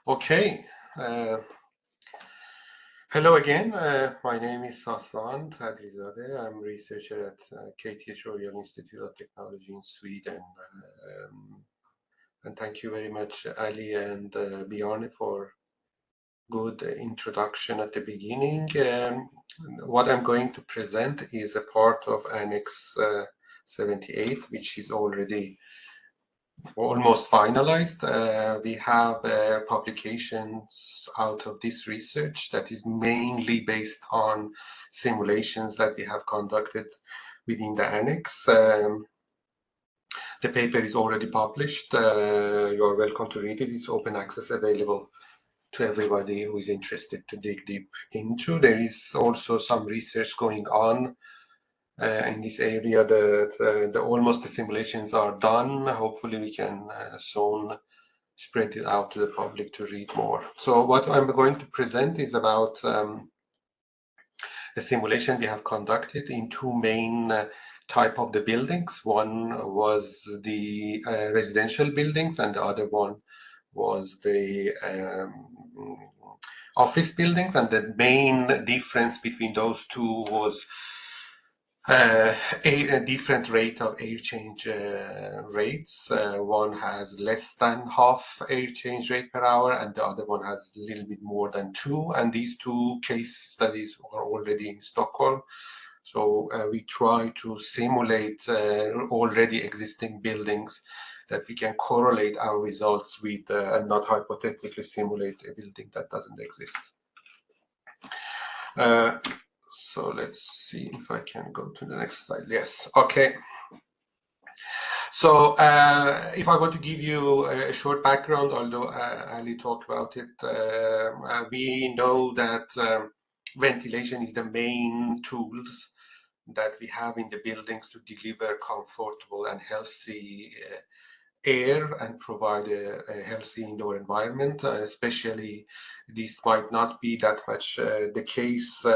Okay. Hello again. My name is Sasan Sadrizadeh. I'm a researcher at KTH Royal Institute of Technology in Sweden. And thank you very much, Ali and Bjarne, for good introduction at the beginning. What I'm going to present is a part of Annex 78, which is already almost finalized. We have publications out of this research that is mainly based on simulations that we have conducted within the annex. The paper is already published. You're welcome to read it. It's open access, available to everybody who is interested to dig deep into. There is also some research going on in this area. Almost the simulations are done. Hopefully we can soon spread it out to the public to read more. So what I'm going to present is about a simulation we have conducted in two main type of the buildings. One was the residential buildings, and the other one was the office buildings. And the main difference between those two was a different rate of air change rates. One has less than half air change rate per hour, and the other one has a little bit more than 2. And these two case studies are already in Stockholm. So we try to simulate already existing buildings that we can correlate our results with and not hypothetically simulate a building that doesn't exist. So let's see if I can go to the next slide. Yes, okay. So if I want to give you a short background, although Ali talked about it, we know that ventilation is the main tools that we have in the buildings to deliver comfortable and healthy air and provide a healthy indoor environment. Especially this might not be that much the case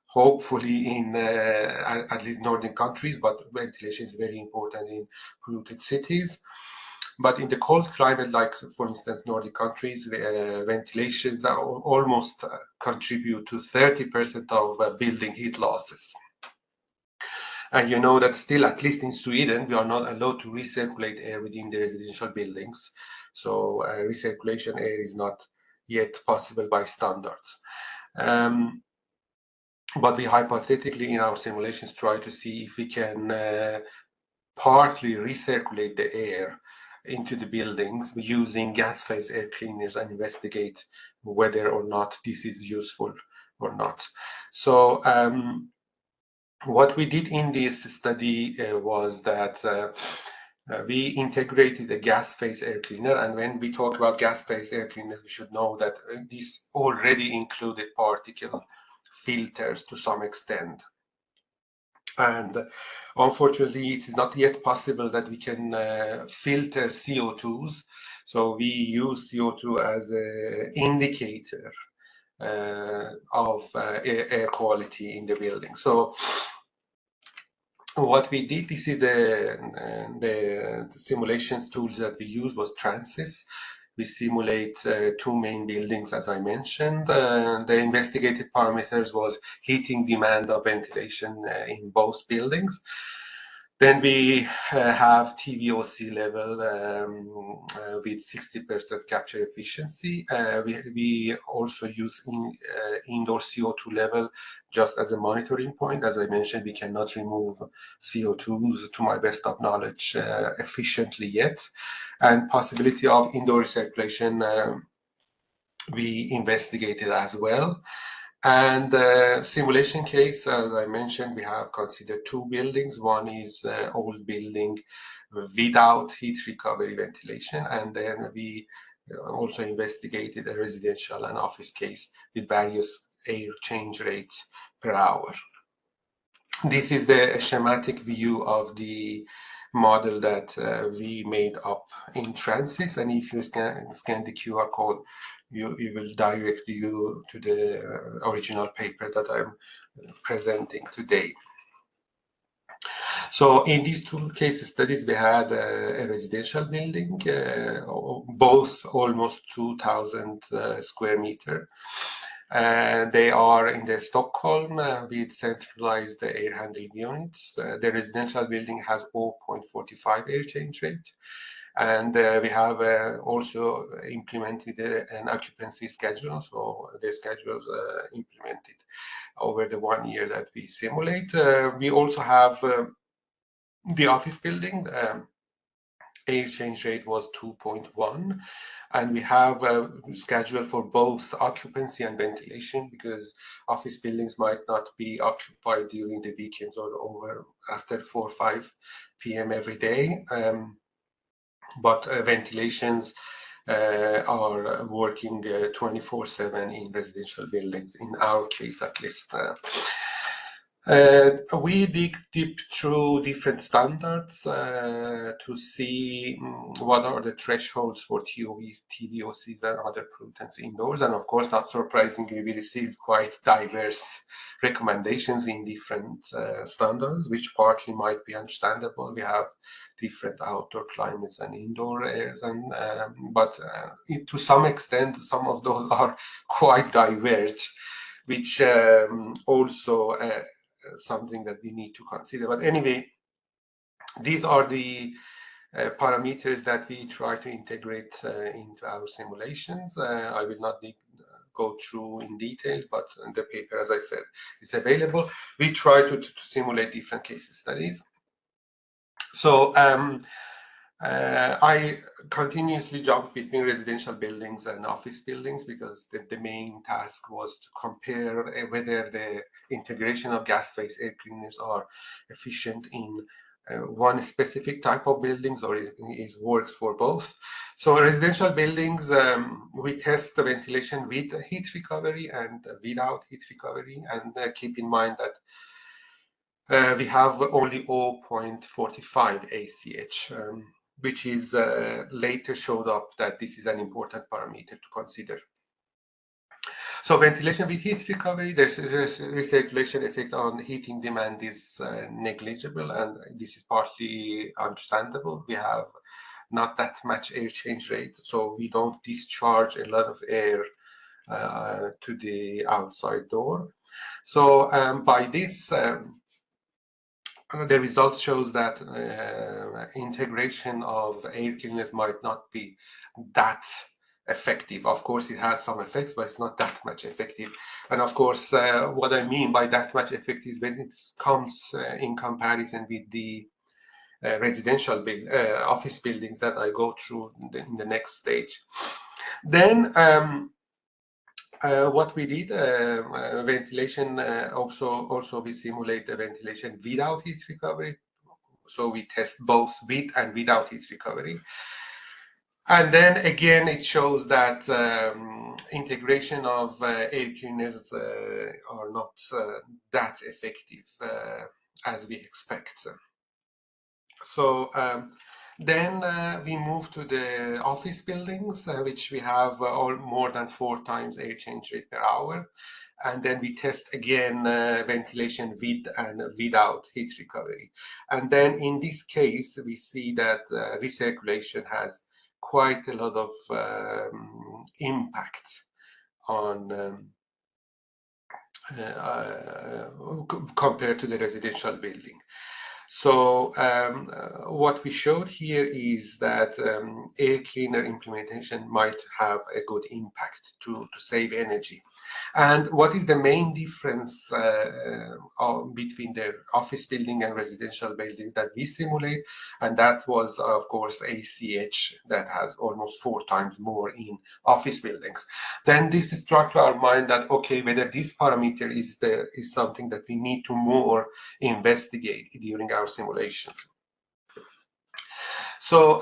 hopefully in at least Nordic countries, but ventilation is very important in polluted cities. But in the cold climate, like for instance Nordic countries, ventilations are almost contribute to 30% of building heat losses. And you know that still, at least in Sweden, we are not allowed to recirculate air within the residential buildings. So recirculation air is not yet possible by standards. But we hypothetically in our simulations try to see if we can partly recirculate the air into the buildings using gas phase air cleaners and investigate whether or not this is useful or not. So what we did in this study was that we integrated a gas phase air cleaner. And when we talk about gas phase air cleaners, we should know that this already included particle filters to some extent. And unfortunately, it is not yet possible that we can filter CO2s. So we use CO2 as an indicator of air quality in the building. So what we did, this is the simulation tools that we used was Transys. We simulate two main buildings, as I mentioned. The investigated parameters was heating demand of ventilation in both buildings. Then we have TVOC level with 60% capture efficiency. We also use indoor CO2 level just as a monitoring point. As I mentioned, we cannot remove CO2s, to my best of knowledge, efficiently yet. And possibility of indoor recirculation we investigated as well. And the simulation case, as I mentioned, we have considered two buildings. One is an old building without heat recovery ventilation. And then we also investigated a residential and office case with various air change rates per hour. This is the schematic view of the model that we made up in Transys. And if you scan the QR code, it will direct you to the original paper that I'm presenting today. So in these two case studies, we had a residential building, both almost 2,000 square meter. They are in the Stockholm with centralized air handling units. The residential building has 0.45 air change rate. And we have also implemented an occupancy schedule. So the schedules implemented over the 1 year that we simulate. We also have the office building. Air change rate was 2.1, and we have a schedule for both occupancy and ventilation, because office buildings might not be occupied during the weekends or over after 4 or 5 p.m. every day. But ventilations are working 24/7 in residential buildings, in our case at least. We dig deep through different standards to see what are the thresholds for TVOCs and other pollutants indoors. And of course, not surprisingly, we received quite diverse recommendations in different standards, which partly might be understandable. We have different outdoor climates and indoor airs, and but to some extent, some of those are quite diverged, which also something that we need to consider. But anyway, these are the parameters that we try to integrate into our simulations. I will not go through in detail, but the paper, as I said, is available. We try to simulate different case studies. So I continuously jump between residential buildings and office buildings, because the main task was to compare whether the integration of gas phase air cleaners are efficient in one specific type of buildings, or it works for both. So residential buildings, we test the ventilation with heat recovery and without heat recovery, and keep in mind that we have only 0.45 ACH, which is later showed up that this is an important parameter to consider. So ventilation with heat recovery, the recirculation effect on heating demand is negligible, and this is partly understandable. We have not that much air change rate, so we don't discharge a lot of air to the outside door. So by this, the results shows that integration of air cleaners might not be that effective. Of course, it has some effects, but it's not that much effective. And of course, what I mean by that much effective is when it comes in comparison with the residential office buildings that I go through in the next stage. Then what we did, ventilation, also we simulate the ventilation without heat recovery. So we test both with and without heat recovery. And then again, it shows that integration of air cleaners are not that effective as we expect. So then we move to the office buildings, which we have more than 4 times air change rate per hour. And then we test again ventilation with and without heat recovery. And then in this case, we see that recirculation has quite a lot of impact on compared to the residential building. So what we showed here is that air cleaner implementation might have a good impact to save energy. And what is the main difference between the office building and residential buildings that we simulate? And that was, of course, ACH, that has almost 4 times more in office buildings. Then this struck to our mind that, okay, whether this parameter is something that we need to more investigate during our simulations. So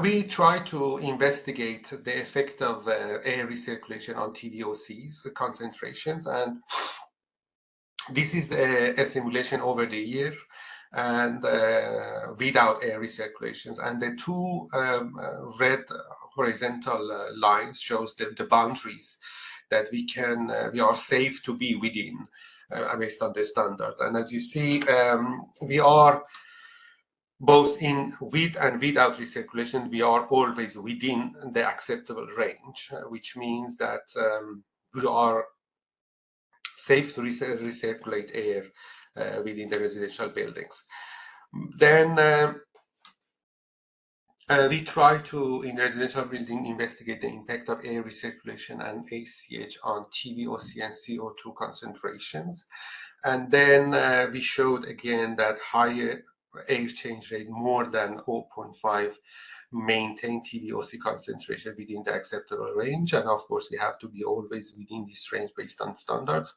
we try to investigate the effect of air recirculation on TVOCs concentrations, and this is a simulation over the year and without air recirculations. And the 2 red horizontal lines shows the boundaries that we are safe to be within based on the standards. And as you see, we are both in with and without recirculation, we are always within the acceptable range, which means that we are safe to recirculate air within the residential buildings. Then we try to, in residential building, investigate the impact of air recirculation and ACH on TVOC and CO2 concentrations. And then we showed again that higher air change rate, more than 0.5, maintain TVOC concentration within the acceptable range. And of course, we have to be always within this range based on standards.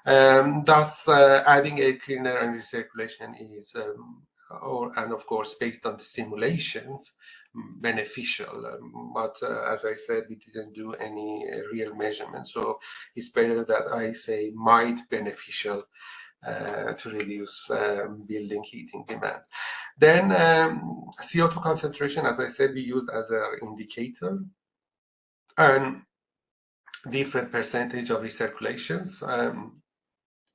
Thus, adding air cleaner and recirculation is, and of course, based on the simulations, beneficial. But as I said, we didn't do any real measurements. So it's better that I say might beneficial to reduce building heating demand. Then CO2 concentration, as I said, we used as an indicator, and different percentage of recirculations.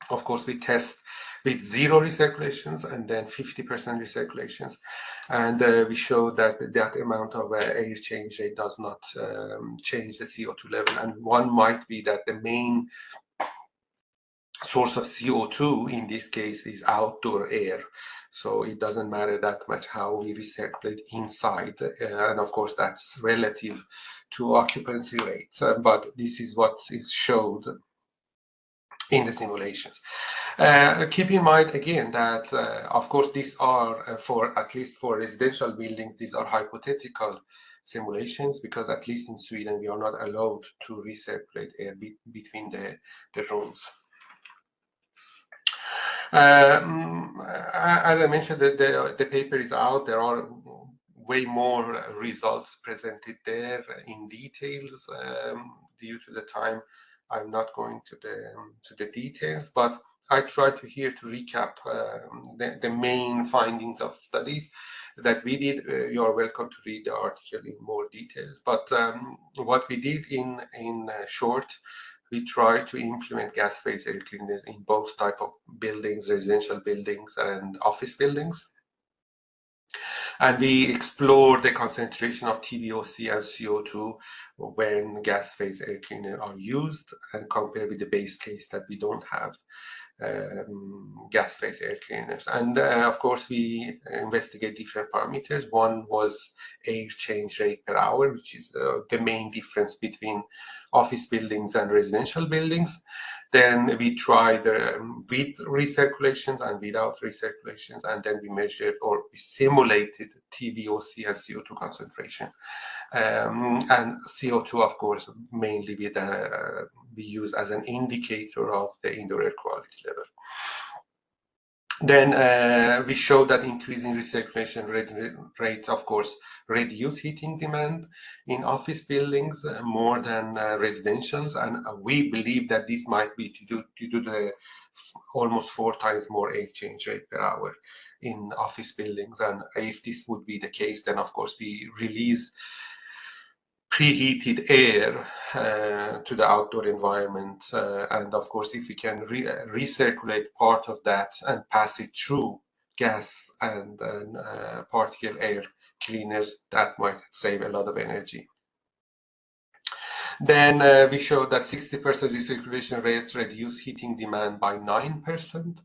Of course, we test with 0 recirculations and then 50% recirculations, and we show that that amount of air change rate does not change the CO2 level. And one might be that the main source of CO2 in this case is outdoor air, so it doesn't matter that much how we recirculate inside, and of course that's relative to occupancy rates, but this is what is showed in the simulations. Keep in mind again that of course these are for, at least for residential buildings, these are hypothetical simulations, because at least in Sweden we are not allowed to recirculate air between the rooms. As I mentioned, the paper is out. There are way more results presented there in details. Due to the time, I'm not going to the details, but I try to here to recap the main findings of studies that we did. You are welcome to read the article in more details. But what we did in short, we try to implement gas phase air cleaners in both type of buildings, residential buildings and office buildings. And we explore the concentration of TVOC and CO2 when gas phase air cleaner are used, and compare with the base case that we don't have gas phase air cleaners. And of course, we investigate different parameters. One was air change rate per hour, which is the main difference between office buildings and residential buildings. Then we tried with recirculations and without recirculations, and then we measured or we simulated TVOC and CO2 concentration. And CO2, of course, mainly we use as an indicator of the indoor air quality level. Then we showed that increasing recirculation rate, of course, reduce heating demand in office buildings more than residentials, and we believe that this might be due to the almost 4 times more air change rate per hour in office buildings. And if this would be the case, then of course we release preheated air to the outdoor environment, and of course if we can recirculate part of that and pass it through gas and particle air cleaners, that might save a lot of energy. Then we showed that 60% recirculation rates reduce heating demand by 9%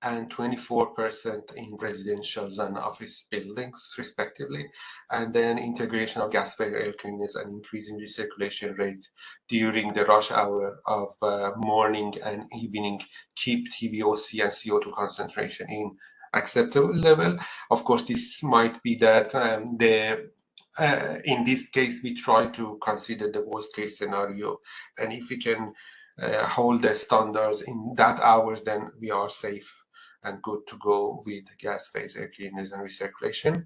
and 24% in residentials and office buildings, respectively. And then integration of gas phase air cleaners and increasing recirculation rate during the rush hour of morning and evening keep TVOC and CO2 concentration in acceptable level. Of course, this might be that in this case, we try to consider the worst case scenario. And if we can hold the standards in that hours, then we are safe and good to go with gas phase air cleaners and recirculation.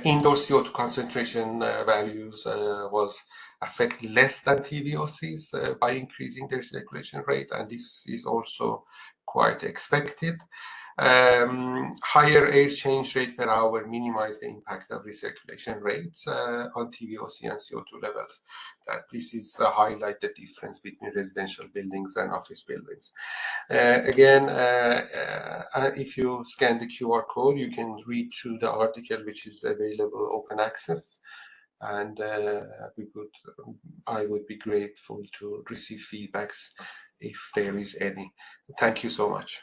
Indoor CO2 concentration values was affected less than TVOCs by increasing their circulation rate, and this is also quite expected. Higher air change rate per hour minimize the impact of recirculation rates on TVOC and CO2 levels. This is highlight the difference between residential buildings and office buildings. Again, if you scan the QR code, you can read through the article, which is available open access. And I would be grateful to receive feedbacks if there is any. Thank you so much.